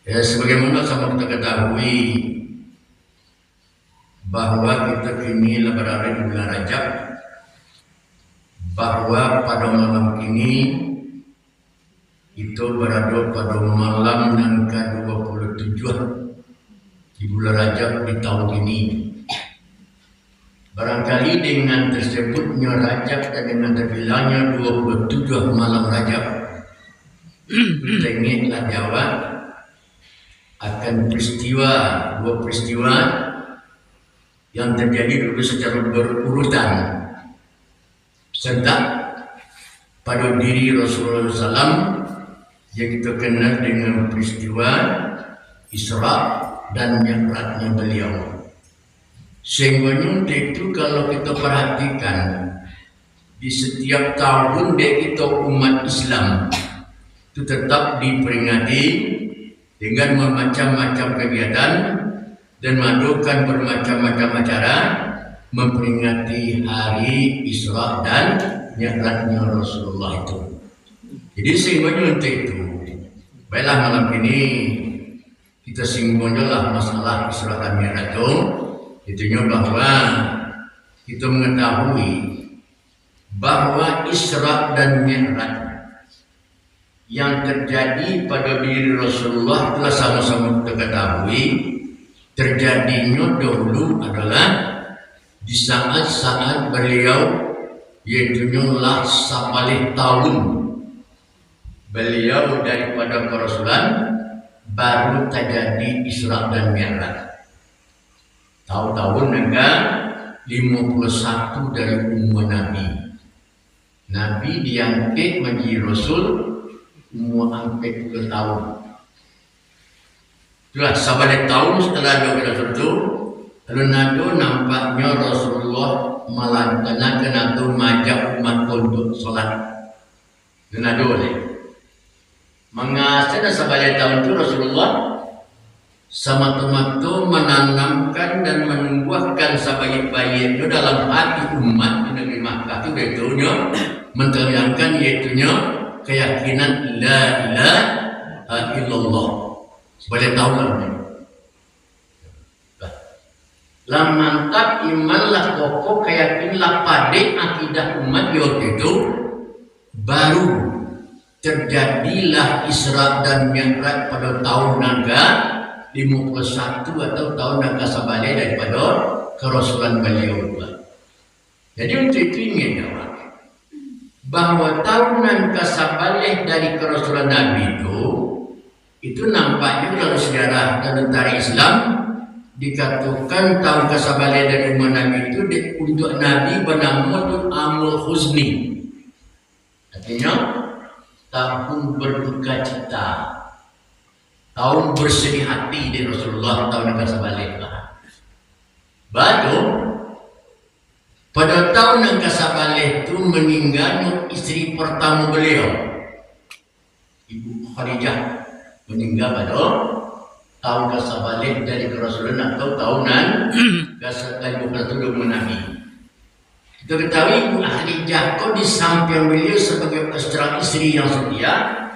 Ya, sebagaimana sama kita ketahui bahwa kita kini berada di bulan Rajab, bahwa pada malam ini itu berada pada malam yang ke-27 di bulan Rajab di tahun ini. Barangkali dengan tersebutnya Rajab dan dengan terbilangnya 27 malam Rajab, kita ingatlah jawab akan dua peristiwa yang terjadi dulu secara berurutan serta pada diri Rasulullah SAW yang kita kenal dengan peristiwa Isra dan Mi'rajnya beliau. Sehingga itu kalau kita perhatikan di setiap tahun kita umat Islam itu tetap diperingati dengan bermacam-macam kegiatan dan melakukan bermacam-macam acara memperingati hari Isra dan Mi'rajnya Rasulullah itu. Jadi sehingga untuk itu, baiklah malam ini kita singgungnyalah masalah Isra dan Mi'raj itunya bahwa kita mengetahui bahwa Isra dan Mi'raj yang terjadi pada diri Rasulullah telah sama-sama kita ketahui terjadinya dahulu adalah di saat-saat beliau yaitu lah 10 tahun beliau daripada kerasulan baru terjadi Isra dan Mi'raj. Tahun-tahun enggak 51 dari umur Nabi. Nabi diangkat menjadi Rasul umur hampir 10 tahun. Itulah 10 tahun setelah dia itu, lalu nado nampaknya Rasulullah kena mengajak umat untuk sholat. Nado oleh mengasih 10 tahun itu Rasulullah sama teman-teman menanamkan dan menumbuhkan sebaik-baiknya dalam hati umat di negeri Makkah itu menteriakkan yaitunya keyakinan la ilaha illallah. Sebagai tahu kan? Lah mantap iman lah kokoh keyakinan lah pada akidah umat waktu itu baru terjadilah Isra dan Mi'raj pada tahun naga 51 atau tahun naga sabale daripada kerasulan beliau. Jadi untuk itu ingin jawab bahwa tahunan kasabaleh dari kerasulan Nabi itu nampaknya dalam sejarah dan tarikh Islam dikatakan tahun kasabaleh dari umat Nabi itu untuk Nabi bernama Amul Huzni, artinya tahun berduka cita, tahun bersedih hati di Rasulullah tahun kasabaleh. Baru pada tahun yang ke-10 itu meninggal istri pertama beliau, Ibu Khadijah, meninggal pada tahun ke-10 dari kerasulan atau tahunan ke-10 Nabi. Kita ketahui Ibu Khadijah di samping beliau sebagai istri yang setia,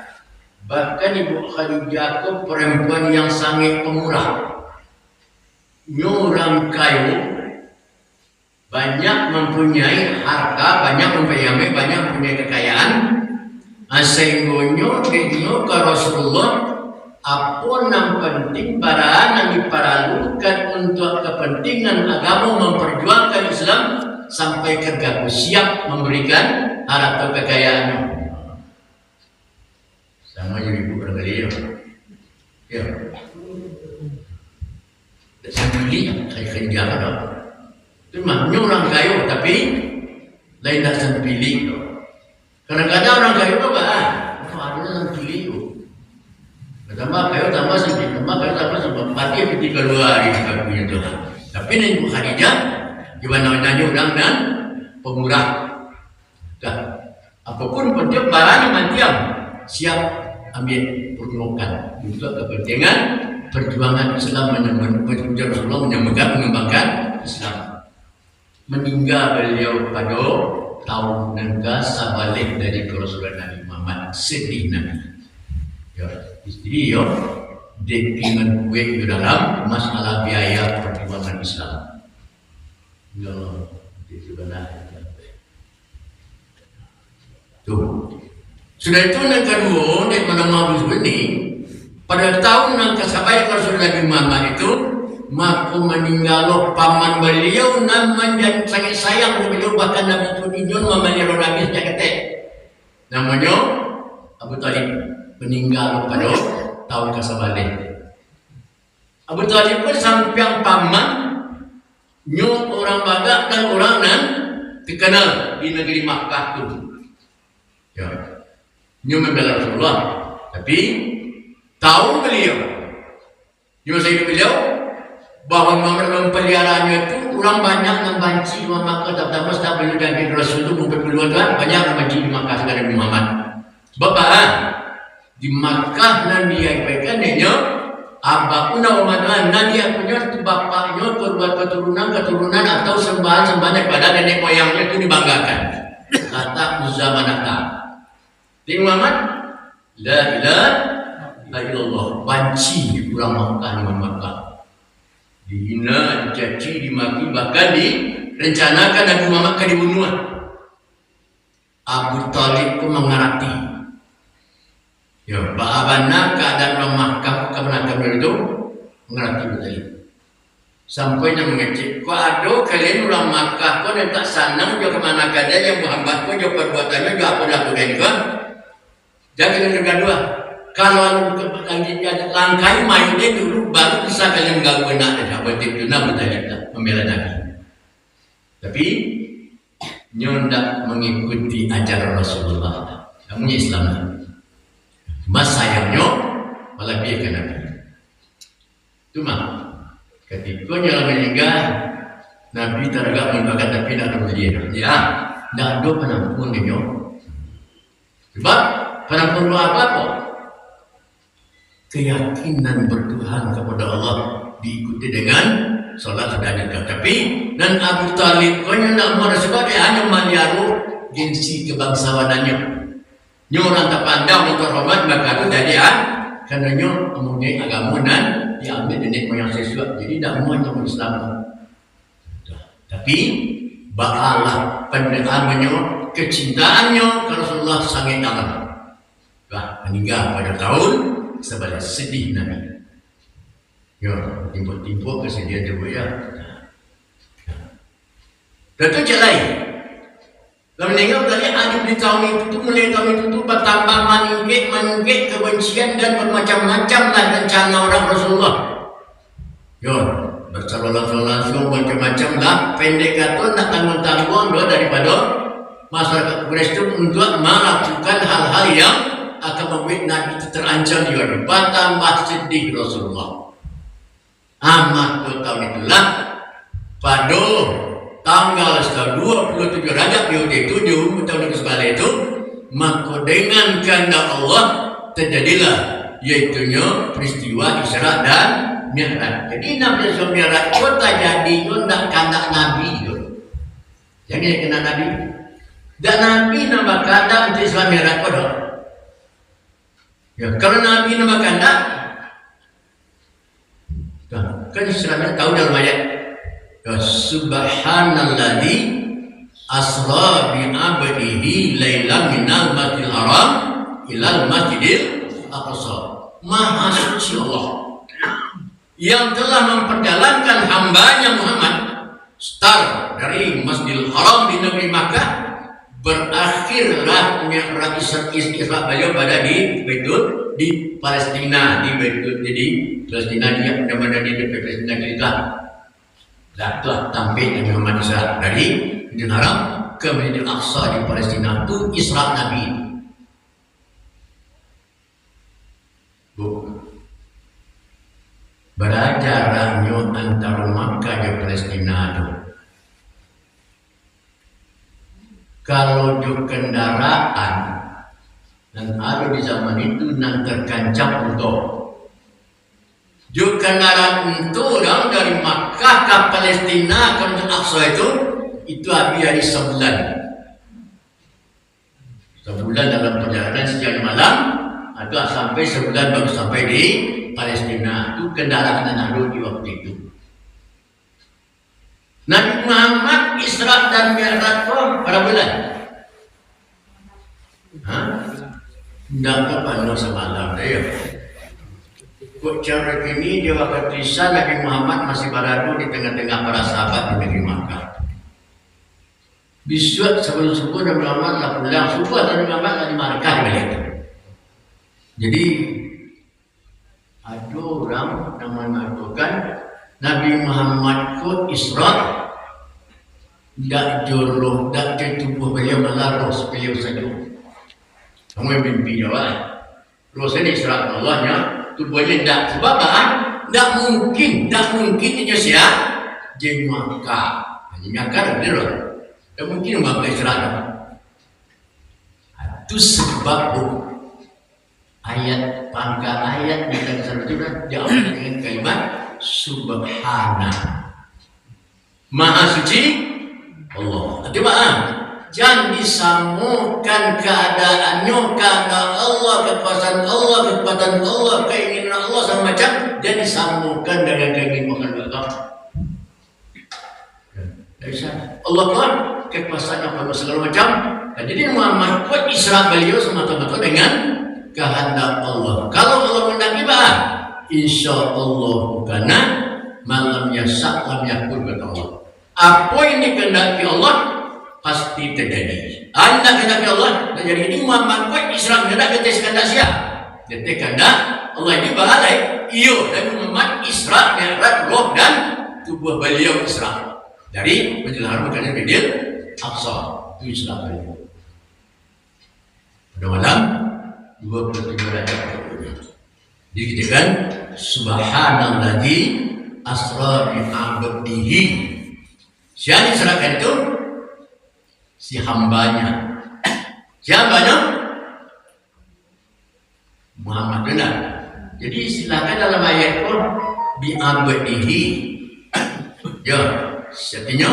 bahkan Ibu Khadijah perempuan yang sangat pemurah, orang kaya, banyak mempunyai harta, banyak mempunyai kekayaan. Sehingga dia ke Rasulullah apa yang penting barang yang diperlukan untuk kepentingan agama memperjuangkan Islam sampai kergaku siap memberikan harta kekayaannya. Sama jadi ibu barangkali ya. Saya beli kayak jalan dong. Cuma orang kaya tapi lain tak pilih. Kadang-kadang orang kaya itu apa? Ada yang pilih. Tambah kaya tambah sedikit, tambah kaya tambah sebab mati ketika 2 hari sebabnya itu. Tapi Ibu Khadijah gimana nanya orang dan pemurah. Dan apapun bentuk barang yang matiam siap ambil pertolongan untuk kepentingan perjuangan Islam menyembah Rasulullah mengembangkan Islam. Meninggal beliau pada tahun yang ke-10 dari kerasulan Nabi Muhammad, sedih Nabi. Ya, istri dekingan kue di dalam masalah biaya perjuangan Islam. Ya Allah, itu benar. Tuh. Sudah itu yang kedua, di mana Mabus ini, pada tahun yang kesabaya Rasulullah Muhammad itu, maka meninggal paman beliau namanya sangat sayang beliau, bahkan Nabi Tunjun memanggil Nabi sejak kecil. Namanya Abu Talib, meninggal pada tahun kesabaya. Abu Talib pun sampai paman nyok orang Batak dan orang nan dikenal di negeri Makkah itu. Ya, nyok membela Rasulullah, tapi tahu beliau, nyok saya beliau bahwa memeliharanya itu orang banyak membanci orang Makkah, terutama setelah beliau jadi Rasul itu bukan banyak membanci di Makkah sekarang di Muhammad. Bapak di Makkah dan dia ibaratnya apapun nama dia punya itu bapaknya keturunan atau sembahan kepada nenek moyangnya itu dibanggakan. Kata Uzza Manata. Di Muhammad, la ilaha illallah, banci orang Makkah, dihina, dicaci, dimaki, bahkan direncanakan Nabi Muhammad akan dibunuh. Abu Talib pun mengerti. Ya, bagaimana keadaan orang Makkah kebenaran itu mengerti betul. Sampai dia mengecek, kok ada kalian orang Makkah kok tak senang juga kemana kada yang Muhammad kok juga perbuatannya juga apa ini kan? Jadi yang kedua, kalau langkai mainnya dulu baru bisa kalian mengganggu nak dan apa itu betul membela Nabi. Tapi nyonya mengikuti ajaran Rasulullah, kamu Islam. Mas sayangnya malah biarkan Nabi. Cuma ketika dia meninggal, Nabi teragak membakar tapi tidak ada berjaya. Ya, tidak ada penampun dia. Sebab penampun apa? Keyakinan bertuhan kepada Allah diikuti dengan salat dan zakat. Tapi dan Abu Talib punya tidak mau sebab dia hanya melihat gengsi kebangsawanannya. Orang tak pandang untuk hormat maka itu jadi karena kemudian agama dan diambil nenek moyang sesuatu, jadi tidak mau yang Islam. Tapi bakalah pendengarannya, kecintaannya ke Rasulullah sangat dalam. Meninggal pada tahun sebelah sedih Nabi. Ya, timbul kesedihan juga ya. Tentu jalan. Kalau meninggal tadi adik di tahun itu mulai tahun itu bertambah meningkit kebencian dan bermacam-macam lah rencana orang Rasulullah. Yo, bersalah-salah macam-macam lah. Pendek kata nak tanggung-tanggung daripada masyarakat Quraisy itu untuk melakukan hal-hal yang akan membuat Nabi itu terancam juga. Bertambah sedih Rasulullah. Amat tahun itulah pada tanggal 27 Rajab di 7 tahun ke-9 itu, maka dengan kehendak Allah terjadilah yaitunya peristiwa Isra dan Mi'raj. Jadi Nabi Isra Mi'raj itu terjadi itu tidak kehendak Nabi itu. Jadi kena Nabi. Dan Nabi nama kehendak untuk Isra Mi'raj itu. Ya, kalau Nabi nama kehendak, kan Isra Mi'raj tahu dalam ayat. Ya subhanalladzi asra bi 'abdihi lailan minal masjidil haram ilal masjidil aqsa. Maha suci Allah yang telah memperjalankan hambanya Muhammad start dari Masjidil Haram di negeri Makkah, berakhirlah Mi'raj Isra beliau pada di Baitul di Palestina, di Baitul di Palestina dia benar-benar di Palestina kita. Telah tampil Nabi Muhammad Isra dari Masjidil Haram ke Masjidil Aqsa di Palestina, itu Isra Nabi. Berajarannya antara Makkah dan Palestina itu. Kalau di kendaraan dan ada di zaman itu yang terkancap untuk juga kendaraan itu orang dari Makkah ke Palestina ke Masjid Aqsa itu habis hari sebulan. Sebulan dalam perjalanan sejak malam atau sampai sebulan baru sampai di Palestina itu kendaraan lalu di waktu itu. Nabi Muhammad Isra dan Mi'raj pada bulan. Tidak kepada semalam dia. Kok cara ini dia waktu Isa Nabi Muhammad masih berada di tengah-tengah para sahabat di negeri Makkah. Besok sebelum subuh Nabi Muhammad lah pulang, subuh Nabi Muhammad di Makkah begitu. Jadi ada orang yang mengatakan Nabi Muhammad ko Isra tidak joroh, tidak tubuh beliau melaros beliau saja. Kamu yang mimpi jawab. Kalau saya Isra Allahnya tubuhnya tidak sebab tidak mungkin itu siapa jadi Makkah hanya nyakar dia tidak mungkin Makkah Isra. Itu sebab ayat pangkal ayat yang selanjutnya diawali dengan kalimat Subhana Maha Suci Allah. Coba jangan disamakan keadaannya karena Allah, kekuasaan Allah, kekuatan Allah, keinginan Allah sama macam dan disamakan dengan keinginan Allah. Allah Tuhan kekuasaannya pada segala macam. Jadi Muhammad kuat Isra beliau semata-mata dengan kehendak Allah. Kalau Allah menghendaki bahan, insya Allah karena malam yasak lam yakun kata Allah. Apa yang dikehendaki Allah pasti terjadi. Anda kehendaki Allah terjadi. Ini Muhammad kuat Isra kehendak kehendak siapa? Kehendak Allah ini bahalai. Iyo dan Muhammad Isra Mi'raj roh dan tubuh beliau Isra dari Masjidil Haram ke Masjidil Aqsa. Itu Isra beliau. Pada malam 27 derajat. Jadi kita kan Subhanalladzi asra bi 'abdihi. Siapa diserahkan itu? Si hambanya. Siapanya? Muhammad benar. Jadi silakan dalam ayat itu bi 'abdihi. Ya, artinya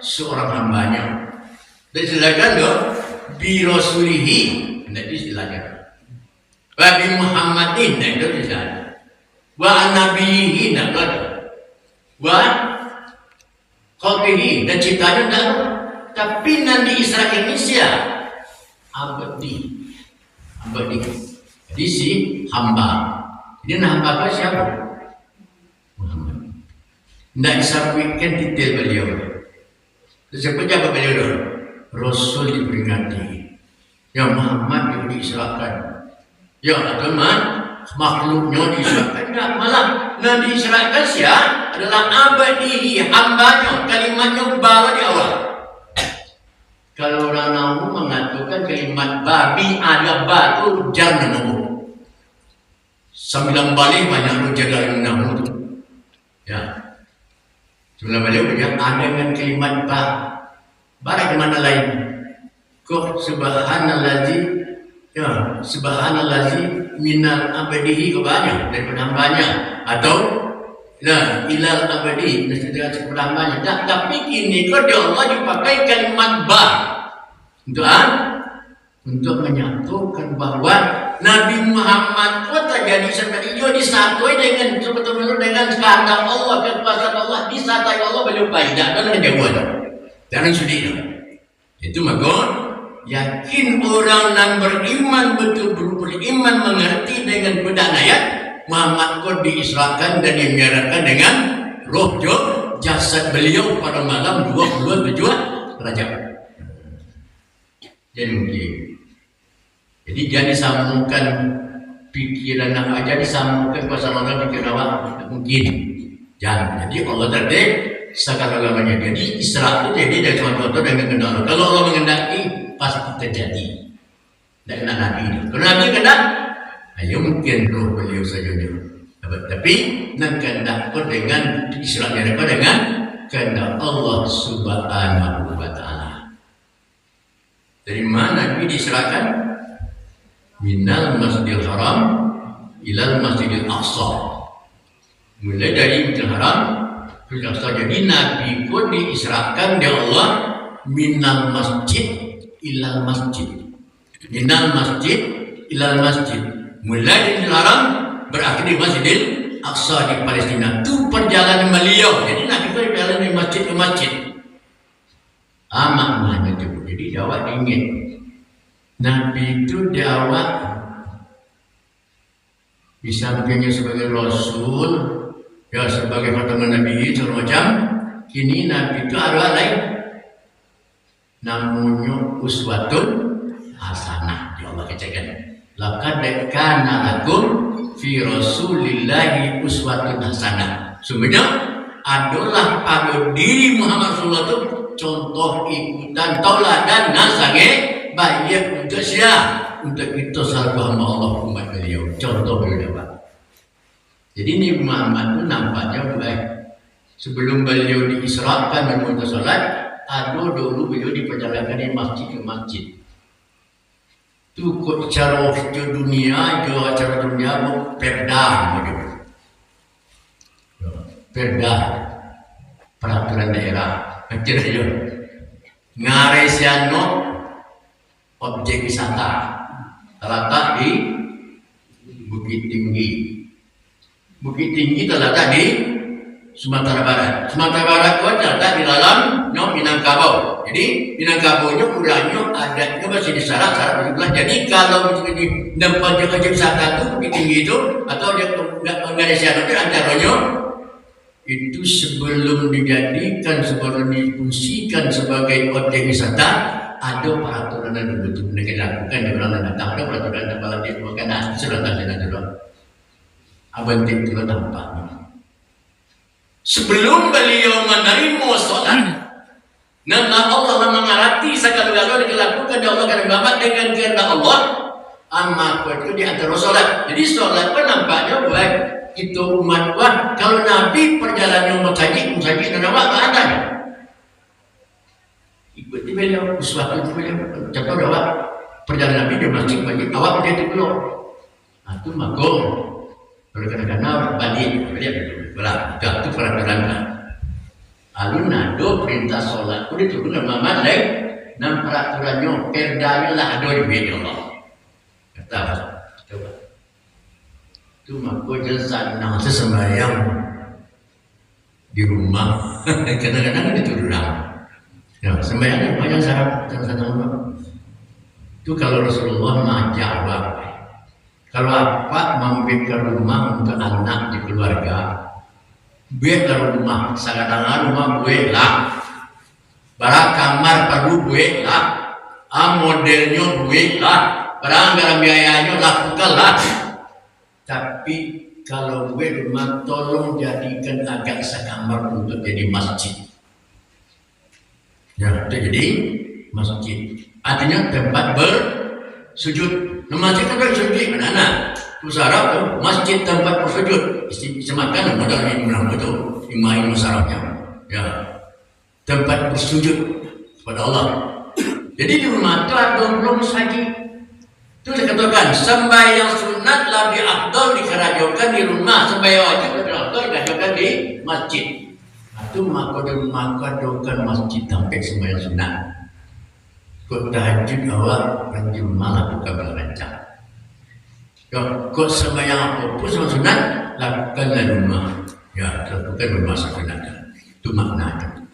seorang hambanya. Dan silakan dong bi rasulihi. Tidak istilahnya. Nabi Muhammadin itu istilahnya. Wa nabihi tidak ada. Wa qabihi dan ciptanya tidak ada. Tapi nanti Israel ini siapa? Abdi. Jadi si hamba. Jadi hamba siapa? Muhammad. Tidak disampaikan detail beliau. Seperti apa beliau dulu? Rasul diperingati. Ya Muhammad yang diisrakan. Ya teman, makhluknya diisrakan. Enggak, malah yang diisrakan siapa? Adalah abadihi, hambanya. Kalimatnya bawa di awal. Kalau orang Nahu mengatakan kalimat babi ada batu jangan Nahu. 9 balik banyak rujuk dalam Nahu itu. Ya. 9 balik banyak ada dengan kalimat ba. Barang kemana lain? Kok subhanalladzi ya subhanalladzi minal abadihi kebanyak daripada hambanya atau la ilal abadi dari hambanya. Tapi kini kok di Allah dipakai kalimat ba untuk menyatukan bahwa Nabi Muhammad kok terjadi seperti itu disatui dengan betul-betul dengan kehendak Allah, kekuasaan Allah, disatai Allah belum faedah dan kejauhan. Jangan sedih. Itu maka yakin orang yang beriman betul-betul beriman mengerti dengan bedah ayat Muhammad kau diisrakan dan dimiarkan dengan roh jasad beliau pada malam 27 Rajab. Jadi jangan disambungkan pikiran aja disambungkan kuasa Allah pikiran awak mungkin. Jangan. Jadi Allah tadi segala-galanya. Jadi Isra itu jadi dari suatu dengan kendala. Kalau Allah mengendaki pasti terjadi. Dan kena Nabi ini. Kalau Nabi kena, ayo mungkin roh beliau saja. Tapi nak kehendak dengan Isra mereka dengan kehendak Allah Subhanahu wa Ta'ala. Dari mana Nabi diserahkan? Minal Masjidil Haram ilal Masjidil Aqsa. Mulai dari Masjidil Haram jadi Nabi pun diisrakan oleh Allah minal masjid ilal masjid. Minal masjid ilal masjid. Mulai dari Haram Berarti di Masjidil Aqsa di Palestina. Itu perjalanan beliau. Jadi Nabi itu berjalan dari masjid ke masjid. Maknanya itu. Jadi jawab dingin. Nabi itu jawab di sampingnya sebagai Rasul, ya sebagai khataman Nabi segala macam. Kini Nabi itu arwah lain. Namanya uswatun hasanah. Ya Allah kecekkan. Laqad kana lakum fi Rasulillahi uswatun hasanah. Sebenarnya adalah pada diri Muhammad Rasulullah itu contoh ikutan tauladan nasange baik untuk siapa? Untuk kita sahabat Allah umat beliau. Contoh beliau dapat. Jadi ini Muhammad itu nampaknya baik. Sebelum beliau diisrakan dan untuk salat, ada dulu beliau diperjalankan dari masjid ke masjid. Itu kok cara dunia, cara dunia perda, perda, peraturan daerah. Kira-kira ngaresiano objek wisata terletak di Bukit Tinggi. Bukit Tinggi terletak di Sumatera Barat. Sumatera Barat itu terletak di dalam Minangkabau. Jadi Minangkabau-nya udahnya adatnya masih di syarat-syarat begitu. Jadi kalau di tempat objek wisata itu Bukit Tinggi itu atau Ngaresiano itu antaranya itu sebelum dijadikan, sebelum difungsikan sebagai objek wisata, ada peraturan yang betul mereka lakukan di bulan datang. Ada peraturan yang malah dia bukan sudah dulu. Abang itu tampaknya. Sebelum beliau menerima sholat, nama Allah mengarati segala-galanya dilakukan oleh Allah karena Muhammad dengan kehendak Allah. Amat itu di antara sholat. Jadi sholat pun nampaknya baik. Itu umat Tuhan. Kalau Nabi perjalanan musajid dan awak tak ada. Ikuti beliau, uswah itu beliau. Contoh awak perjalanan Nabi di masjid awak pergi itu belum. Itu makom. Kalau kadang-kadang balik, itu peraturan. Lalu nado perintah sholat. Udah itu benar Muhammad lain. Dan peraturannya perdanya lah ada di beda Allah. Kata apa? Coba. Itu maka jangan sesembayang di rumah. Kadang-kadang itu orang. Ya, sembayang banyak syarat jangan. Itu kalau Rasulullah menjawab. Kalau apa mampir ke rumah untuk anak di keluarga, biar ke rumah, kadang-kadang rumah gue lah, barang kamar perlu gue lah, modelnya gue lah, barang biayanya lakukanlah. Tapi kalau gue rumah tolong jadikan agak sekamar untuk jadi masjid. Ya, itu jadi masjid. Artinya tempat bersujud. Masjid kan bersujud mana? Musarab tu masjid tempat bersujud. Isemakan modal ini menang betul. Imai musarabnya. Ya, tempat bersujud kepada Allah. Jadi di rumah itu ada belum saji. Itu dikatakan sembahyang sunat lebih afdal dikerajakan di rumah, sembahyang wajib lebih afdal dikerajakan di masjid. Itu maka doakan masjid sampai sembahyang sunat. Kau tahajud awak ranjim malah buka berancang. Kau sembahyang apapun sembahyang sunat lakukanlah di rumah. Ya, lakukan rumah sunat. Itu maknanya.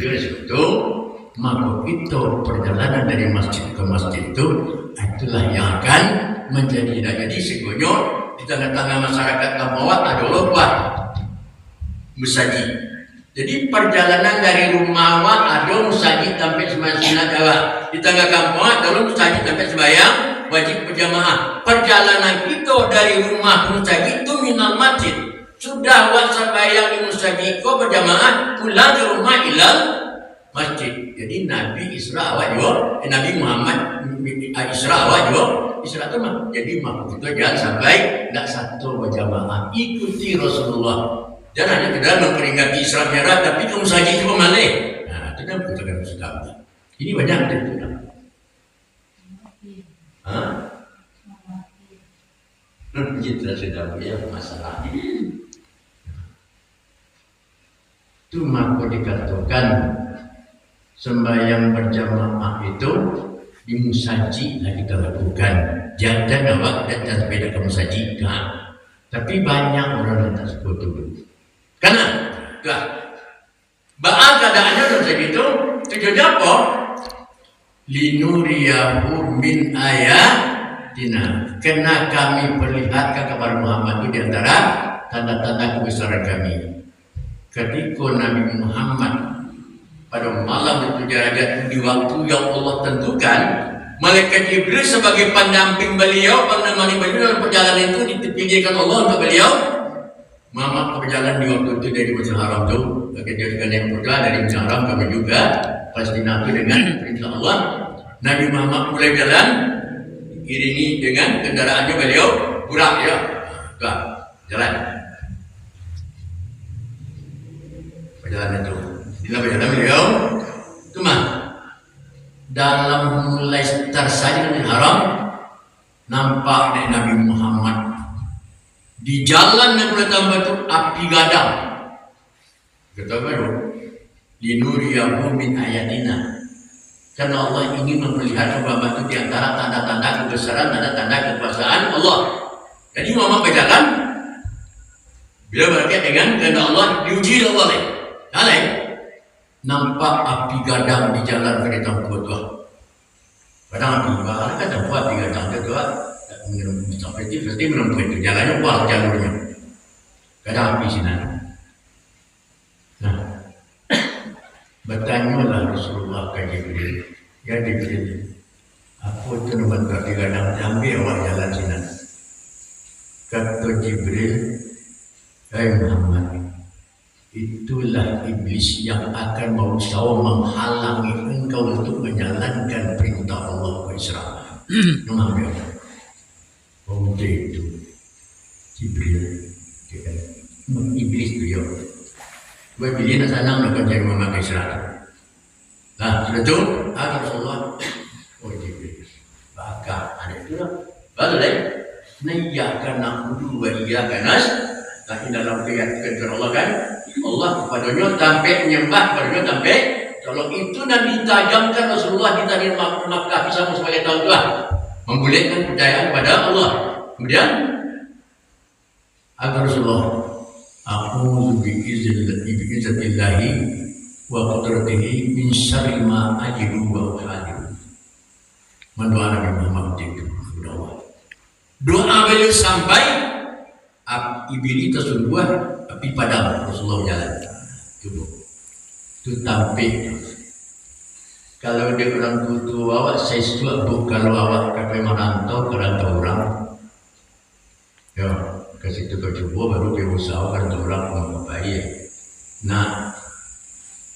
Dari situ maka itu perjalanan dari masjid ke masjid itu itulah yang akan menjadi jadi segonyo di tengah-tengah masyarakat Kampawat adalah buat musajid. Jadi perjalanan dari rumah awak ada musajid sampai sembahyang sunat awak. Di tengah Kampawat ada musajid sampai sembahyang wajib berjamaah. Perjalanan kita dari rumah musajid itu minal masjid. Sudah awak sembahyang di musajid kau berjamaah pulang ke rumah ilal masjid. Jadi Nabi Isra awak juga, Nabi Muhammad Isra awak juga, Isra itu mah. Jadi maksud itu jangan sampai tidak satu berjamaah. Ikuti Rasulullah. Jangan hanya kedal memperingati Isra Mi'raj, tapi kamu saja itu memalih. Nah, itu kan bukan sudah. Ini banyak itu. Hah? Kita sudah punya masalah. Itu maka dikatakan sembahyang berjamaah itu di musajid lah kita lakukan. jantan awak dan sepeda kamu sajikan. Tapi banyak orang yang tak sebut itu. Karena keadaannya dalam segitu tujuannya apa? Linuriyahu min ayatina, kena kami perlihatkan kepada Muhammad itu di antara tanda-tanda kebesaran kami. Ketika Nabi Muhammad pada malam itu derajat di waktu yang Allah tentukan, malaikat Jibril sebagai pendamping beliau, menemani beliau dalam perjalanan itu dipilihkan Allah untuk beliau. Muhammad berjalan di waktu itu dari Masjidil Haram itu, dia juga naik kuda dari Masjidil Haram, kami juga Palestina itu dengan perintah Allah. Nabi Muhammad mulai jalan, diiringi dengan kendaraannya beliau burak ya, jalan. Perjalanan itu, dalam perjalanan beliau, cuma dalam mulai tersaji di haram, nampak dari Nabi Muhammad di jalan yang mulai tambah itu api gadang. Kata baru, linuriyahu min ayatina. Karena Allah ingin memperlihatkan Muhammad itu di antara tanda-tanda kebesaran, tanda-tanda kekuasaan Allah. Jadi Muhammad berjalan, bila berkait dengan kehendak Allah, diuji oleh Allah. Lain, nampak api gadang di jalan kereta tua. Kadang api gadang kan buat api gadang dia tua. Sampai itu pasti menempuh itu jalannya kuat jalurnya. Kadang api sini. Nah, bertanyalah Rasulullah ke Jibril, ya Jibril, aku itu nomor api gadang sampai awak jalan sini. Kata Jibril, hai Muhammad, itulah iblis yang akan berusaha menghalangi engkau untuk menjalankan perintah Allah ke Israel. Mengambil pemuda itu Jibril, iblis itu ya. Gue pilih nak sanang nak kerja Muhammad ke Israel. Nah, sudah tu, Rasulullah, oh Jibril, bakar ada itu lah. Baru lagi, naiyakan na'budu wa iyyakan nasta'in. Tapi dalam keyakinan Allah kan, Allah kepadanya sampai menyembah kepadanya sampai kalau itu Nabi tajamkan Rasulullah kita di Makkah sama sebagai tahun tua membolehkan percayaan kepada Allah. Kemudian agar Rasulullah a'udzu bi'izzatillahi wa qudratihi min syarri ma ajidu wa uhadiru. Mendoa Nabi Muhammad itu berdoa. Doa beliau sampai iblis tersebut api padam. Rasulullah jalan itu tampil. Kalau dia orang tutu awak saya suatu, kalau awak kakek merantau orang ya ke situ ke coba baru dia usaha orang mau baik. Nah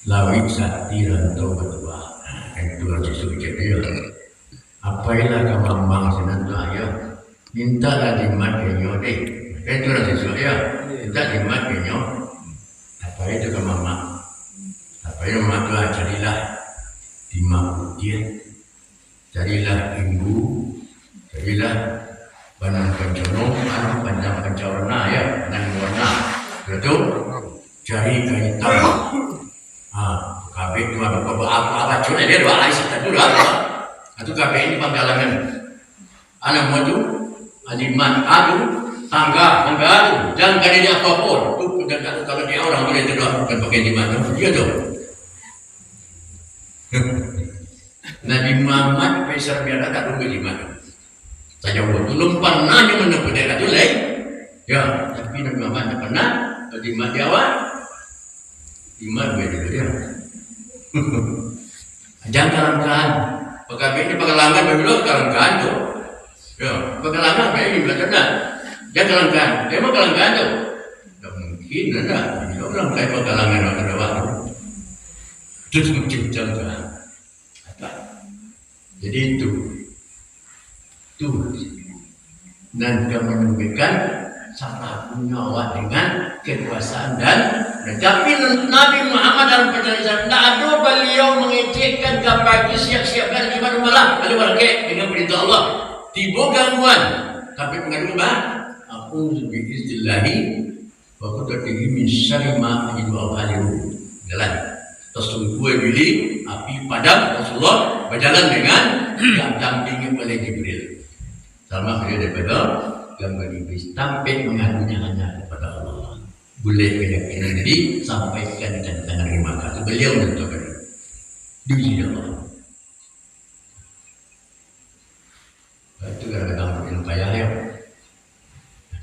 lawik sakti rantau berdua itu harus disuruh dia apa ilah kamambang senang ayah minta lagi makanya deh. Itu rasa saya, kita dimakannya. Apa itu ke mama? Apa itu mama tuh carilah dimakutin, carilah ibu, carilah panang pencono, panjang pencorona ya, panang warna. Betul? Cari kain hitam. Kabeh itu apa cuma dia dua alis itu dulu apa? Atau kabeh ini panggalangan. Anak maju, aliman adu. Tangga, jangan kali dia apapun. Itu kalau dia orang boleh tidak bukan pakai di mana, dia tu. Nabi Muhammad Faisal biar tak tunggu di mana. Saya belum pernah dia menempuh daerah itu lain. Ya, tapi Nabi Muhammad tak pernah di mana dia awak. Di mana dia dia. Jangan kalangkan. Pegawai ini pengalaman berbelok kalangkan tu. Ya, pengalaman ini belajar. Dia kalangan, dia mau kalangan tu. Tak mungkin ada. Dia orang kaya kalangan ada waktu. Itu macam kan. Jadi itu. Dan menunjukkan sama punya awak dengan kekuasaan dan tapi Nabi Muhammad dalam perjalanan tidak ada beliau mengecekkan kapal siap-siapkan di mana malam lalu berkait dengan perintah Allah. Tiba gangguan. Tapi pengadu apa? A'udzu bi'izzatillahi wa qudratihi min syarri ma ajidu wa uhadiru. Jalan. Terus gue pilih api padam Rasulullah berjalan dengan yang dampingi oleh Jibril. sama beliau daripada gambar iblis sampai mengadunya hanya kepada Allah. Boleh keyakinan diri sampaikan dan terima kasih beliau menentukan dunia Allah. Itu kadang-kadang ilmu payah ya.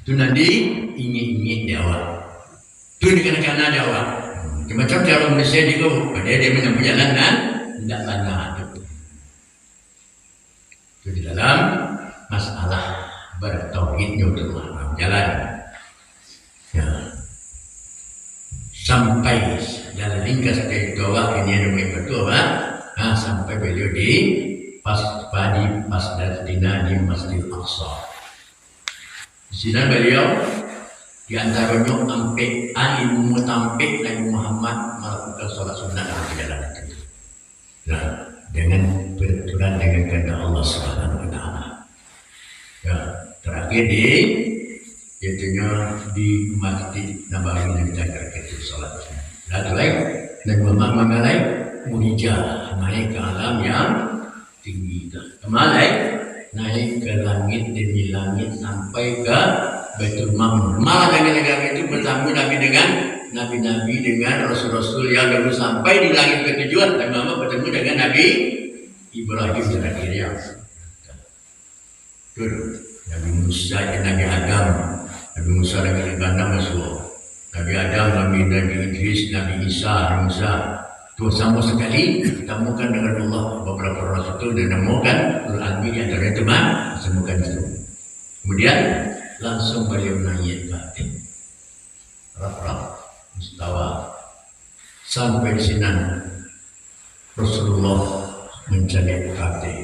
Itu nanti ingin jawab. Itu dikena-kena jawab. Macam cara Malaysia itu, pada dia menempuh jalan dan tidak banyak itu di dalam masalah bertauhidnya untuk jalan. Ya. Sampai jalan ringkas dari doa ini yang berdoa, sampai beliau di Masjidina di Masjid Aqsa. Di sini beliau di antaranya sampai ilmu sampai Nabi Muhammad melakukan sholat sunnah dalam perjalanan itu. Nah, dengan peraturan dengan kehendak Allah Subhanahu wa taala. Ya, terakhir di Masjid Nabawi yang kita itu sholat. Lalu Nabi Muhammad mengalai munijah naik ke alam yang tinggi. Kembali naik ke langit demi langit sampai ke Baitul Ma'mur. Malah negara itu bertemu Nabi dengan nabi-nabi dengan rasul-rasul yang dulu sampai di langit ketujuan. Dan Muhammad bertemu dengan Nabi Ibrahim terakhir yang Nabi Musa dan Nabi Adam. Nabi Musa dengan Ibrahim masuk. Nabi Adam, Nabi Idris, Nabi Isa, Musa. Itu sama sekali ditemukan dengan Allah beberapa rasul itu dan menemukan Al-Almi yang dari teman temukan itu. Kemudian langsung beliau naik ke hati raf mustawa sampai di sini Rasulullah mencari hati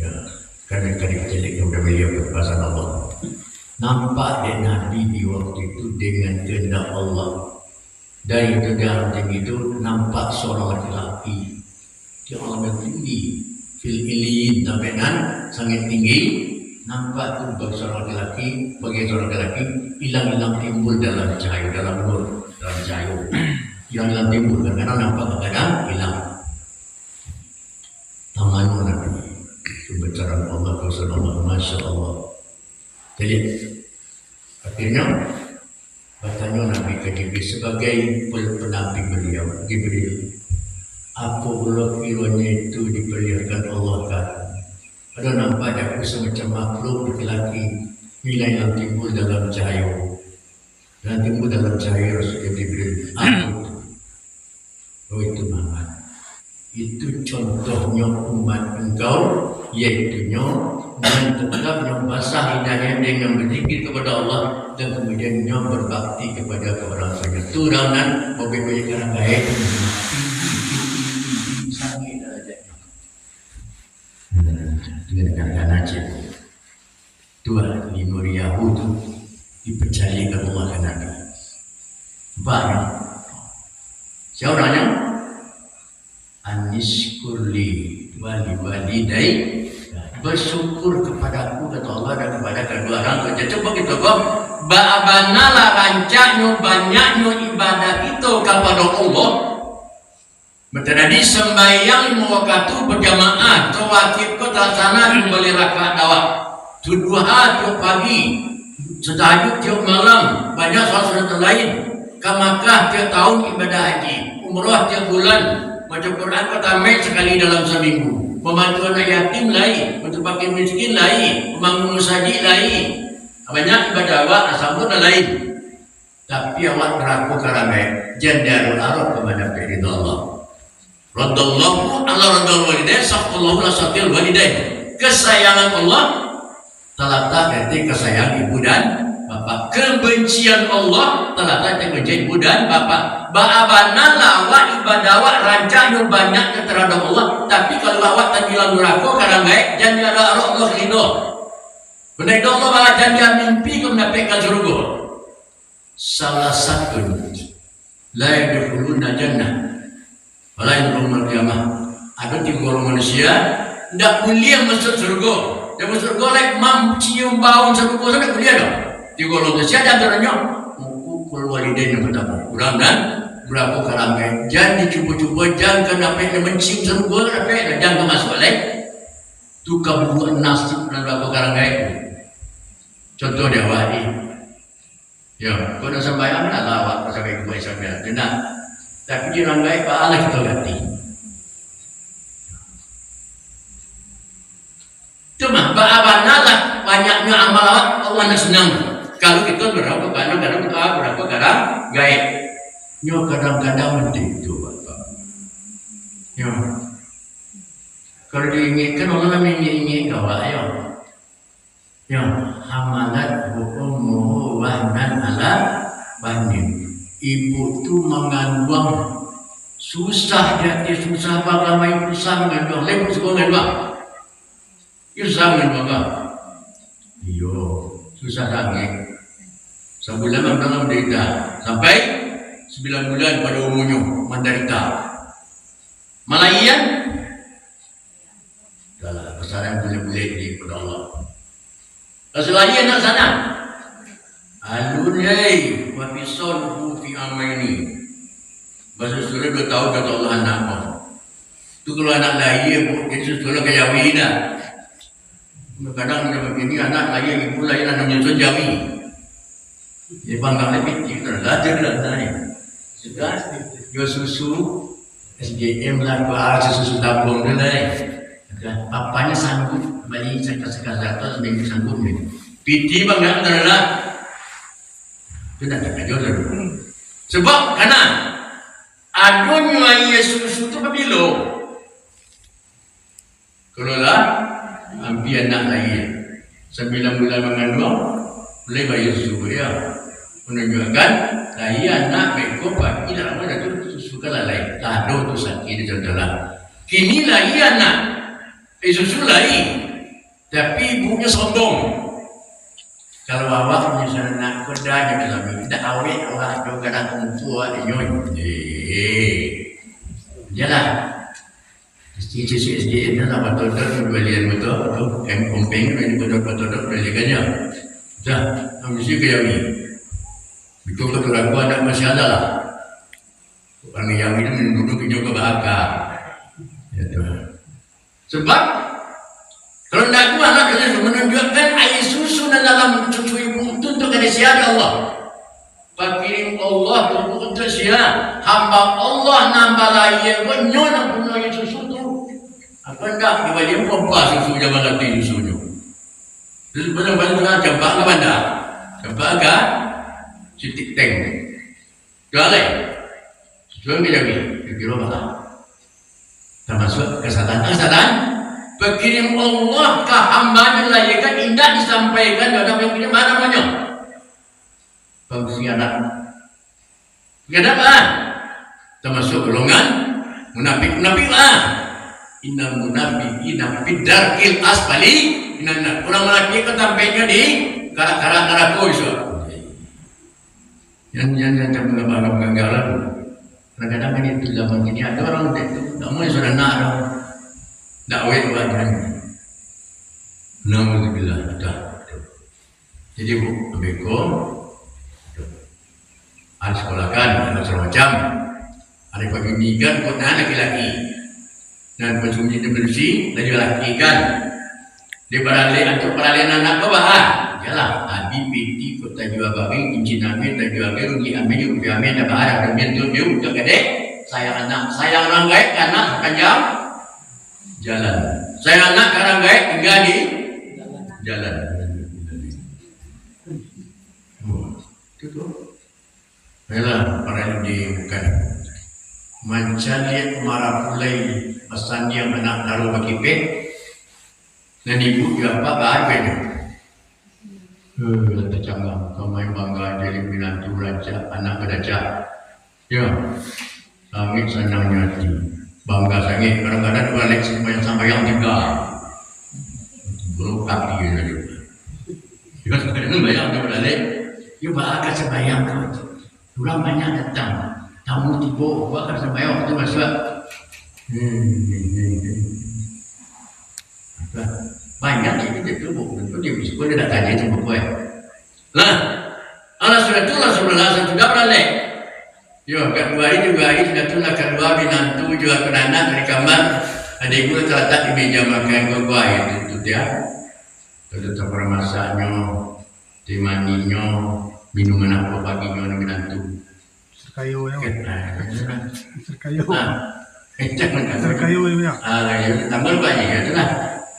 ya karena kecil udah beliau berpasan Allah nampak dia Nabi di waktu itu dengan kehendak Allah. Dari dalam tinggi itu nampak seorang laki-laki di alam yang tinggi fil ilin nampak sangat tinggi. Nampak tu bagi seorang laki-laki hilang-hilang timbul dalam cahaya, dalam nur, dalam cahaya hilang-hilang timbul kadang-kadang nampak kadang hilang. Tangan Nabi kebesaran Allah Rasulullah Masya Allah. Jadi akhirnya bertanya Nabi ke Jibril sebagai penamping beliau, Jibril, apa ulah kiranya itu diperlihatkan Allah kan? Ada nampak aku semacam makhluk laki-laki nilai yang timbul dalam cahaya dan timbul dalam cahaya Rasul Jibril. Itu Muhammad. Itu contohnya umat engkau, yaitu dan tetap yang basah lidahnya dengan berzikir kepada Allah dan kemudian berbakti kepada orang lain. Turangan mobil-mobil kerana baik sangat darajatnya. Dengan aja dua lima Yahudi dipercayakan Allah ke Nabi banyak siapa Aniskurli wali-walidai bersyukur kepadaku kata Allah dan kepada kedua orang tua. Coba kita kok ba'abanalah rancaknya banyaknya ibadah itu kepada Allah. Berteradi sembahyang lima waktu berjamaah tawakib ke terlaksana kembali rakaat awal duha tiap pagi setahajud tiap malam banyak salat lain ke Makkah tiap tahun ibadah haji umrah tiap bulan baca Quran pertama sekali dalam seminggu membantu anak yatim lain untuk fakir miskin lain membangun masjid lain banyak ibadah awak asal lain tapi awak beraku karena jandarul arab kepada ridha Allah. Radallahu ala radal walidain saqallahu la saqil walidain. Kesayangan Allah terletak dari kesayangan ibu dan bapak. Kebencian Allah terletak dari kebencian ibu dan bapak. Ba'abana lawa ibadah awak rancang yang banyak terhadap Allah. Tapi kalau awak tak bilang neraka karena baik janji ada Allah ridho. Benar Allah malah janji mimpi kau mendapatkan surga. Salah satu la yadkhuluna jannah walain rumah kiamah ada di golongan manusia tidak mulia masuk surga dan masuk surga like cium bau surga tidak mulia dong di golongan manusia ada antaranya mukul walidain yang pertama kurang dan berapa karamai jangan dicuba-cuba jangan kena mencium surga jangan masuk oleh tu kabur nasib dan berapa karang itu. Contoh dia wadi. Ya, kau dah sembahyang nak lawak pasal baik baik sampai tidak. Tapi dia orang baik Allah kita ganti. Cuma bagaimana lah banyaknya amal Allah nak senang. Kalau kita berapa kadang-kadang kita berapa kadang gaib. Nyo kadang-kadang penting tu bapak. Ya. Kalau diinginkan Allah menginginkan kawak ya. Ya, hamalat ummuhu wahnan ala banin. Ibu tu mengandung susah jadi susah bakal main susah mengandung. Lepas sekolah mengandung. Susah mengandung. Iyo, susah sangat. Sebulan dalam menderita sampai 9 bulan pada umurnya menderita. Malayan dalam besaran boleh-boleh di kepada Allah. Selain nak sana, alunai wa bisalhu fi amaini. Bahasa surah 2 tahun kata Allah anak kau. Tu kalau anak lahir, itu surah kayawi dah. Kadang dia begini anak lahir ibu lahir anak menyusun jawi. Dia bangga lebih kita belajar dah tadi. Sudah, yo susu SDM lah, susu tabung dulu lah. Papanya sanggup balik sekar jatuh seminggu sanggup ni. Piti bangga adalah sudah tak jauh dulu. Sebab karena adunya Yesus itu pabilo. Kalau lah hampir anak lahir 9 bulan mengandung boleh bayar susu ya. Menunjukkan lahir anak mereka bagi dalam mana tu suka lalai. Lado tu sakit dia jalan. Kini lahir anak susu lain, tapi ibunya sombong. Kalau awak misalnya nak kerja je dalam tidak awet awak juga nak kumpul ada nyoy. Jalan. Sisi SDM dah betul-betul belian betul. Kompeng ini betul-betul beliannya. Dah, mesti kaya ni. Betul betul aku ada masalah lah. Orang yang ini duduk juga bahaka. Ya Tuhan. Sebab kalau nak tu anak kita menunjukkan air susu dalam cucu ibu itu untuk kesiaan Allah. Pakirim Allah untuk kesiaan hamba Allah nambah lahir banyak nak punya air susu tu. Apa enggak dibagi pompa susu zaman lagi susunya. Terus banyak-banyak tu campak ke bandar, campak ke sitik tank. Galai. Suami jadi kira apa? Termasuk kesalahan berkirim Allah ke hamba dilahirkan indah disampaikan dalam yang ini mana namanya pengkhianat. Kenapa? Termasuk golongan munafik lah. Innal munafiqina fid darkil asfali minan nar. Orang munafik kan tampaknya di karak-karak neraka itu. Yang terbenam kegagalan. Kadang-kadang kan itu zaman ini ada orang itu, namun sudah nak orang dakwah wajan. Alhamdulillah dah. Jadi bu, beko, ada sekolah kan, ada macam-macam. Ada pembimbingan buat anak laki-laki dan pensunyi dan bersih lagi laki kan. Di paralel untuk paralel anak kebahan. Jalan, abi binti kota jual babi, incin amin, tak jual babi, rugi amin, rugi amin, dah bahar, dah mentu biu, dah gede. Sayang anak, sayang orang gaib karena panjang jalan. Sayang anak karena gaib tinggal di jalan. Itu tu. Baiklah, para ini bukan mencari marah pulai pesan dia anak taruh bagi pek. Dan ibu juga apa bahaya. Lantai canggah, kau main bangga jadi menantu raja, anak raja. Ya, sangat senangnya hati, bangga sangat. Kadang-kadang balik sampai yang tiga, belum kaki lagi. Jika kadang bayang dia balik, dia bahagia sembahyang tu. Orang banyak datang, tamu tiba, bahagia sembahyang tu masuk. Banyak ini dia tubuh, dia bisa dia dah tanya sama kau. Lah, Allah sudah sudah balik. Yo, kedua hari juga hari sudah tulah kedua binantu juga kenana dari kamar Adik gue terletak di meja makan gue itu dia. Kalau tak pernah masaknya, temaninya, minuman apa paginya nak menantu. Serkayo ya. Serkayo. Jangan kata. Serkayo ya. Ya, tambah banyak ya itulah.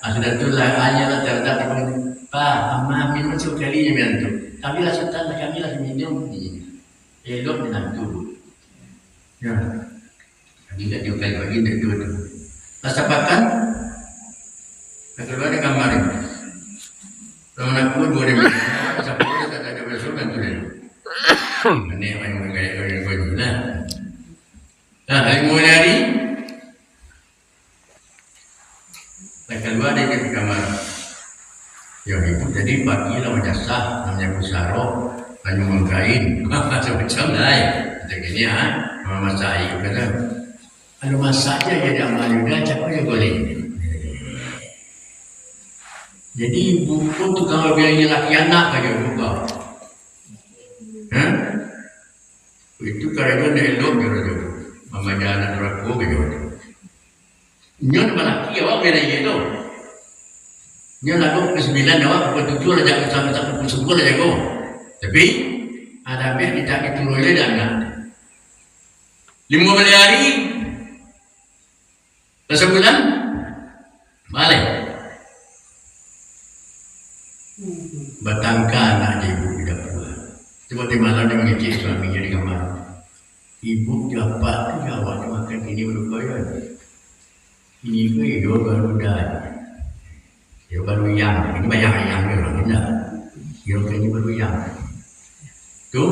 Sudah itulah hanya lah terletak di Pak, ama minum sekali menantu. Kami lah sultan, kami lah minum. Elok menantu. Ya, tidak diukai lagi itu. Rasa makan, keluar di kamar ini. Kalau nak pun 2 ribu, sampai tak ada besok kan tu deh. Ini yang gaya baju lah. Nah, hari mulai hari, nak keluar dari kamar. Ya itu jadi pagi lah menjasah, namanya busaro, hanya mengkain, macam-macam lah. Macam ini mama saya kata. Kalau masaknya jadi amal juga, cakap ya boleh. Jadi buku tu kalau bilangnya laki anak saja buka. Itu kerana dia elok dia tu. Mama jangan anak aku begitu. Nyon malaki awak bela itu. Nyon aku ke-9 awak ke-7 aja sampai ke-10 aja go. Tapi ada be kita itu boleh dan anak. 5 hari sebulan balik batangkan aja ibu tidak pula. Seperti malam dia mengecek suaminya di kamar. Ibu dapat jawab makan ini berupaya. Ini ke dia baru dah. Dia baru yang ini banyak yang dia orang ini. Dia ini baru yang. Tu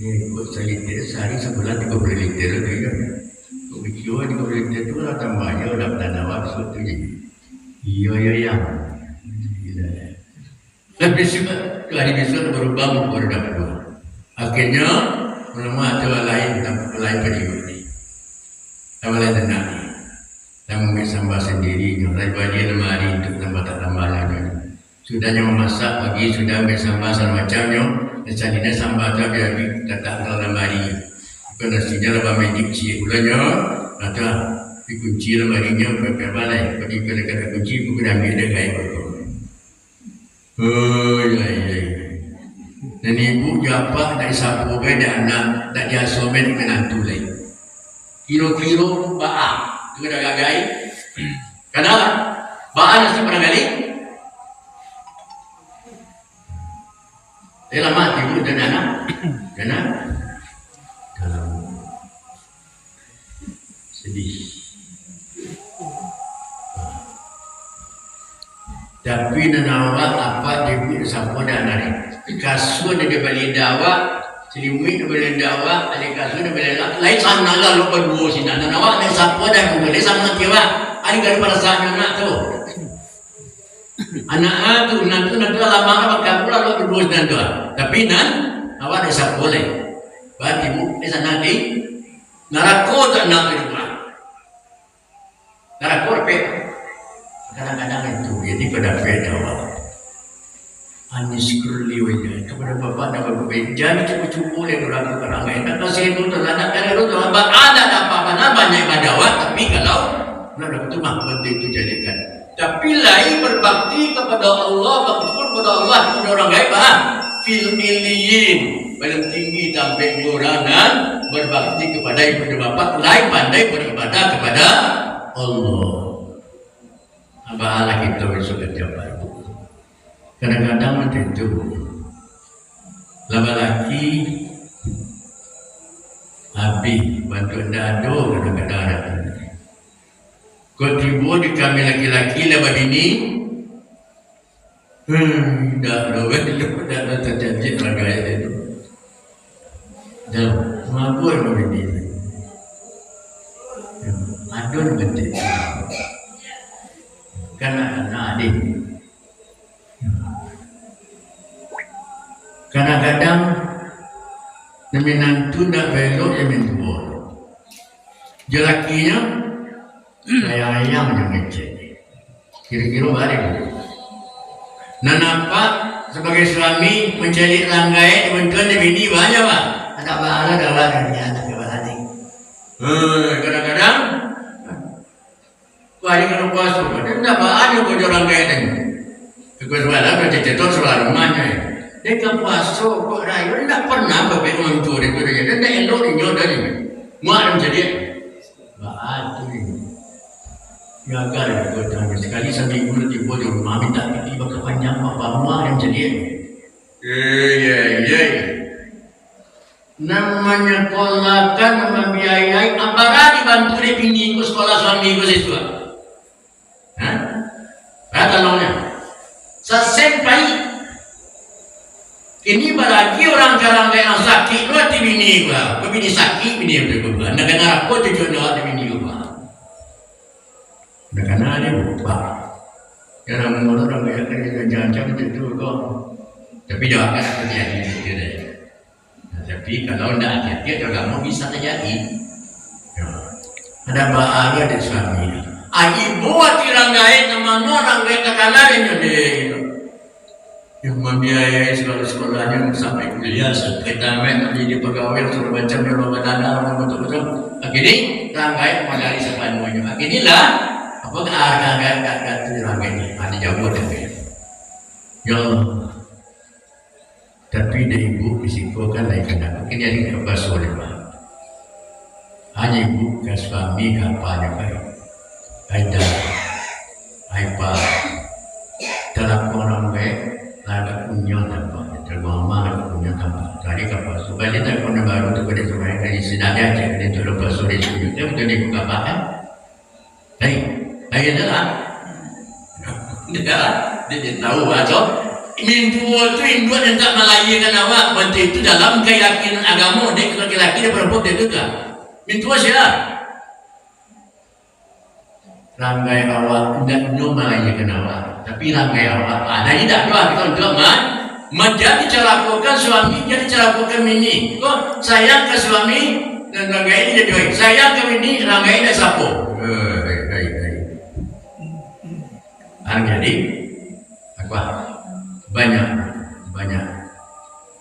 dia ikut seliter sehari sebulan 30 liter dia. Kau di kau liter tu lah tambahnya udah penawar suatu je. Iya yang. Tapi sudah hari besok baru bangun baru dapat dua. Akhirnya ulama ada lain periuk ni. Awal lain tenang. Dan mungkin sambal sendiri. Rai baju lemari untuk tambah tak tambah lagi. Sudahnya memasak pagi sudah ambil sambal macamnya. Macam ini sambal tu biar letak dalam lemari. Bukan nasinya lepas magic cik ulanya. Atau dikunci lemarinya pakai balai. Pergi ke dekat kunci bukan ambil dia gaya betul. Oh ya. Dan ibu japa dari sapu ke dan anak tak dia somen menantu lagi. Kilo-kilo baak tu kena gagai. Kenapa? Baak nasi pernah kali? Dia lama ibu dan anak dalam sedih. Tapi nanawa apa dia sampo dan nari. Kasut dia beli dawa, selimut dia beli dawa, ada kasut dia beli lain sana lah lu berdua sini. Nanawa ada sampo dan boleh sama tiba. Ada kali perasaan anak tu. Anak tu nanti lama kan pakai pula lu berdua dan tu. Tapi awak ada sampo leh. Berarti bu di sana di narako tak nak berdua. Narako apa? Kadang-kadang itu jadi pada beda Anis kurli wajah kepada bapak dan bapak jangan cukup-cukup oleh orang kerangai dan kasih itu terlanak dari itu terlambat ada apa-apa banyak badawat tapi kalau nak itu mah penting itu jadikan tapi lain berbakti kepada Allah bersyukur kepada Allah kepada orang gaib fil iliyin paling tinggi sampai nuranan berbakti kepada ibu dan bapak lain pandai beribadah kepada Allah. Apa Allah kita besok kerja baru. Kadang-kadang macam itu. Lama lagi habis bantu dado kadang-kadang ada. Kau tiba di kami laki-laki lama ini. Dah terjadi raga itu. Dah mabuk begini. Adon betul. Karena adik kadang-kadang menantu nak belok yang menjual jelakinya saya ayam yang ngecek kira-kira balik nampak sebagai suami mencari langgai kebetulan di bini banyak pak ada bahala dalam anak kebahagiaan kadang-kadang Pari kalau puasa, dia tak ada kau orang kaya ni. Kau jualan macam cetot selalu mana. Dia kan puasa kau raya, dia tak pernah berbeza orang tua dia tu dia. Dia tak elok dia nyoda ni. Muat macam dia. Baat tu ni. Ya agar kau tahu sekali sampai ibu tiba di rumah minta piti bakal panjang apa muat macam dia. Namanya kolakan membiayai apakah dibantu dia bini ku sekolah suami ku siswa. Tolongnya. Sampai ini berarti orang jarang yang sakit lu di bini gua. Bini sakit bini berguna. Negara aku tujuan doa di bini gua. Negara dia lupa. Yang orang yang kerja jangan itu kok. Tapi doakan terjadi gitu deh. Tapi kalau tidak hati-hati juga mau bisa terjadi. Ada bahaya di suami. Ibu hati ranggai teman orang ranggai kekanan ini. Yang membiayai sekolah-sekolahnya sampai kuliah, sampai tamat, menjadi pegawai segala macam yang berada betul-betul. Akhirnya ranggai mengalami sepenuhnya. Akhirnya apakah ranggai ranggai ini ada jauh dari. Ya. Tapi dia ibu risiko kan lain kena. Mungkin dia ni kebasuh dia. Hanya ibu ke suami ke apanya baik. Aida, aipa, dalam orang baik, ada punya tanpa. Dalam mama ada punya tanpa. Tadi kebasuh. Balik tak pernah baru tu pada suami dari sedaya je. Dia tu lepas sore sujud. Dia betul dia buka pahan. Hai dah. Dia tahu atau. Mintua tu induk yang tak melayakan awak. Berarti itu dalam keyakinan agama. Dia laki-laki dia perempuan dia juga. Mintua siapa? Ranggai awak tidak nyo melayakan awak. Tapi ranggai awak ada tidak doa kita menjadi celakukan suami jadi celakukan bini. Kok sayang ke suami dan ranggai ini jadi baik. Sayang ke bini ranggai ini sapo. Jadi apa? Banyak.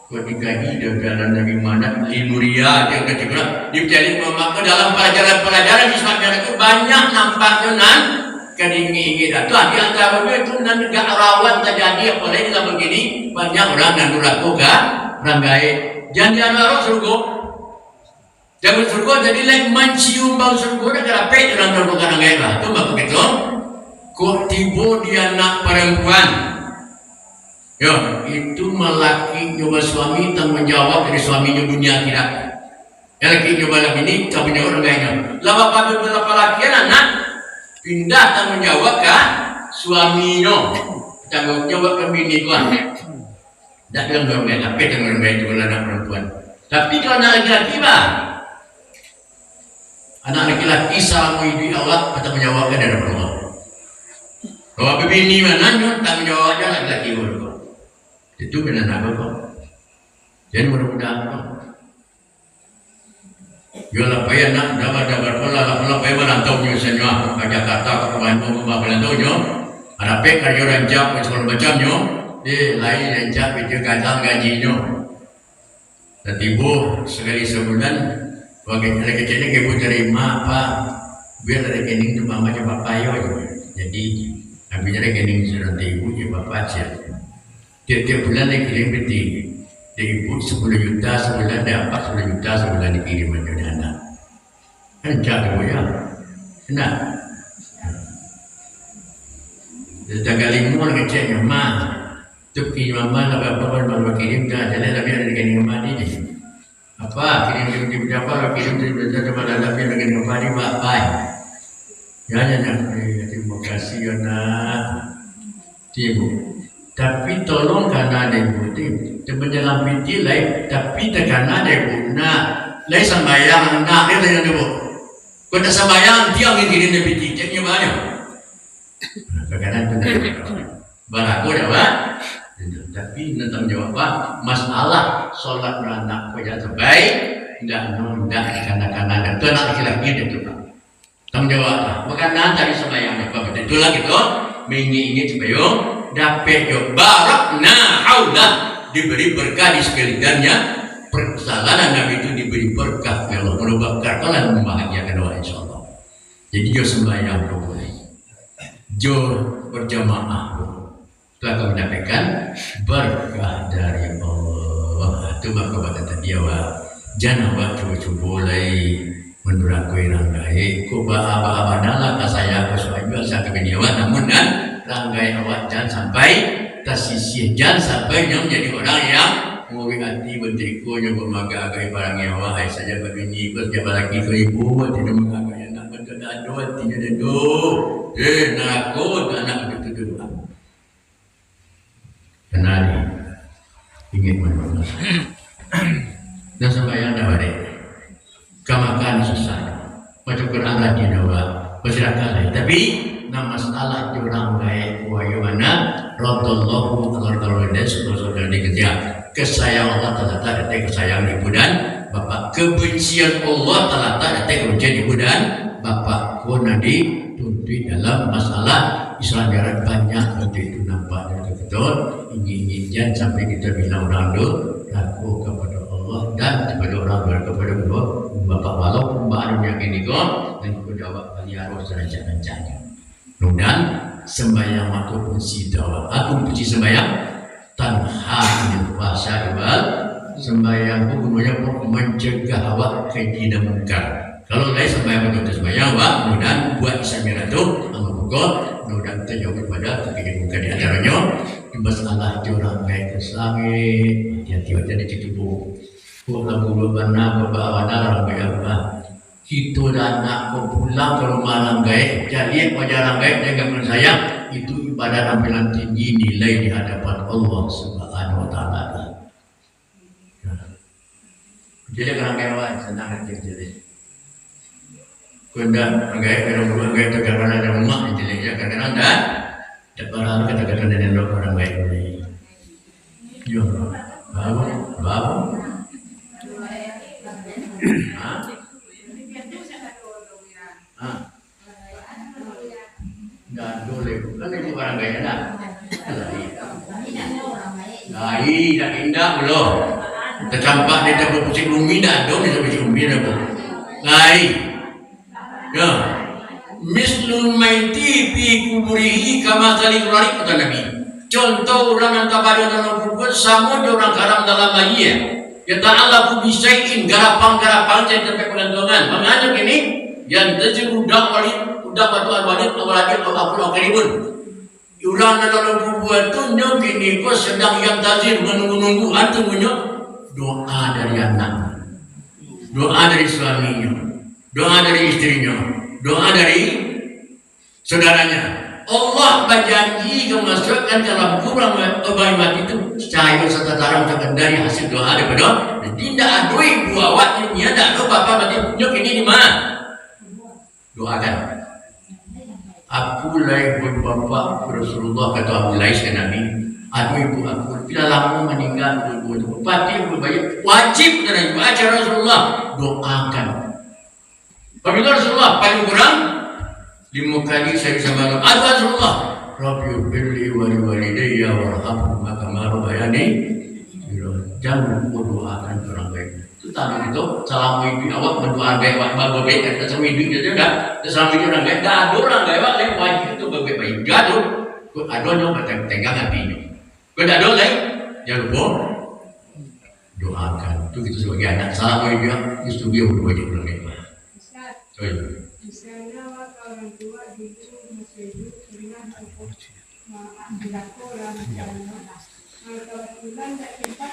Kau dikaji dalam dari mana limuria dia kata dicari maka dalam pelajaran Islam itu banyak nampaknya nan kedingin itu di antara itu nan gak rawan terjadi apalagi dalam begini banyak orang yang melakukan ranggai jangan orang surga jangan surga jadi lain mencium bau surga dan rapet orang melakukan ranggai itu apa begitu kok tiba dia anak perempuan. Ya, itu melaki nyoba suami tanggung jawab dari suaminya dunia akhirat. Yang laki nyoba lagi ini tanggung jawab orangnya. Lalu pada beberapa laki anak pindah tanggung jawab ke suaminya, tanggung jawab ke bini tuan. Tak bilang orang tapi tanggung jawab itu anak perempuan. Tapi kalau anak laki-laki bah, anak laki-laki sama ibu Allah tanggung jawabnya dari Allah. Kalau bini mana tanggung jawabnya laki-laki orang. Itu benar apa kok? Jadi mudah-mudahan Yola payah nak dapat pola payah melantau misalnya ke Jakarta ke Bandung ke melantaunya. Ada pek kerja rancak macam macamnya. Lain rancak itu kadang gajinya. Dan ibu sekali sebulan bagi kecilnya ibu terima apa biar rekening itu mama coba payo. Jadi habis rekening sudah ibu coba pacet. Tiap bulan dia kirim peti. Dia ibu 10 juta sebulan dapat 10 juta sebulan dikirim menjadi anak. Kan jago ya. Enak. Dia kali mula kecilnya mah. Tuki mama lah apa baru kirim dah. Jadi tapi ada kirim mama ni. Apa kirim berapa kirim dari mana tapi ada kirim mama ni baik. Ya. Terima kasih anak. Ibu. Tapi tolong karena ada ibu itu berjalan piti lain tapi karena ada ibu lain sembahyang nak dia tanya ibu kau tak sembahyang dia yang kirim dia piti jadi banyak kadang-kadang itu baraku dah pak tapi tentang jawab pak masalah solat beranak kau jadi terbaik tidak karena itu anak laki-laki dia tu pak tanggung jawab bukan nanti sembahyang apa betul itulah gitu mengingat supaya dapat barakna haulah diberi berkah di sekelilingnya persalahan Nabi itu diberi berkah Allah merubah kalau membahagiakan Allah insyaallah. Jadi dia sembahyang boleh berjamaah telah kami menyampaikan berkah dari Allah. Itu maka pada dia jangan coba mulai mendurakui ranggai ku aba nala kasaya kesuai saya kebeniawan namun ranggai awak jangan sampai tersisih, jangan sampai dia menjadi orang yang menguri hati bentriku yang bermaga-agai barang nyawa hai saja begini kerja lagi ke ibu tidak mengagai anak berkedadua tidak dedo nakut anak itu dulu kenali ingin menurut dan sembahyang dawari kamakan susah macam Quran lagi dawa masyarakat lain tapi nama masalah jurang baik wayuana radallahu alaihi dan saudara dikejar kesayang Allah telah ada kesayang ibu dan bapak kebencian Allah telah ada kebencian ibu dan bapak pun nanti tuntut dalam masalah Islam jarak banyak nanti itu nampak dan betul ingin jangan sampai kita bilang orang itu ragu kepada Allah dan kepada orang lain kepada Allah bapak walaupun baru yang ini kok dan jawab kali harus rencana-rencana kemudian sembahyang waktu puji dawa aku puji sembahyang tanha puasa wal sembahyang gunanya mencegah awak kejidan mungkar kalau lain sembahyang betul sembahyang awak kemudian buat isyarat itu amal pokok kemudian terjauh pada kejidan mungkar di antaranya masalah orang baik ke langit hati-hati di cikibu lagu bana babawana orang baik apa itu dan anak pulang ke rumah langgai jadi wajah langgai dengan saya itu ibadah tampilan tinggi nilai di hadapan Allah Subhanahu wa taala. Jadi langgai awak senang hati jadi. Kunda langgai kalau langgai tergantung ada rumah jadi ya kadang-kadang dah dapat kata-kata dari orang baik ini. Yo, bawa. Dan boleh kan itu barang gaya dah. Gai dah indah belum. Tercampak dia tak berpusing bumi dah, dong dia berpusing bumi dah. Gai. Ya. Mislul maiti fi kuburihi kama tali kulari kata Nabi. Contoh orang yang tabari dalam kubur sama orang karam dalam bayi. Ya ta'ala ku bisain garapang-garapang saya sampai pengantungan. Mengajak ini yang terjadi udah batu al-walid awaladi al-aful al-karibun urang dalam kubur itu gini kok sedang yang tazir menunggu-nunggu antumnya doa dari anak doa dari suaminya doa dari istrinya doa dari saudaranya Allah berjanji memasukkan dalam kubur orang mati itu cahaya setatara dari hasil doa daripada tidak adui buawat ini ada bapak mati ini di mana doakan aku lain bapak Rasulullah kata Abu Lais ke Nabi aduh ibu aku bila lama meninggal ibu pati berbayar wajib dan baca Rasulullah doakan apabila Rasulullah paling kurang 5 kali saya sama aduh Rasulullah Rabbi birli wali walidayya warhamhuma kama rabbayani jangan doakan orang baik itu tadi itu salam ibu awak berdoa baik bapak baik dan sama ibu dia dah selama ini orang baik dah ada orang baik lain wajib itu baik baik gaduh ada yang bertenggang hatinya kalau ada lain jangan lupa doakan itu kita sebagai anak salam ibu itu dia berwajib orang baik misalnya orang tua itu masih hidup dengan berlaku orang misalnya kalau bulan tak sempat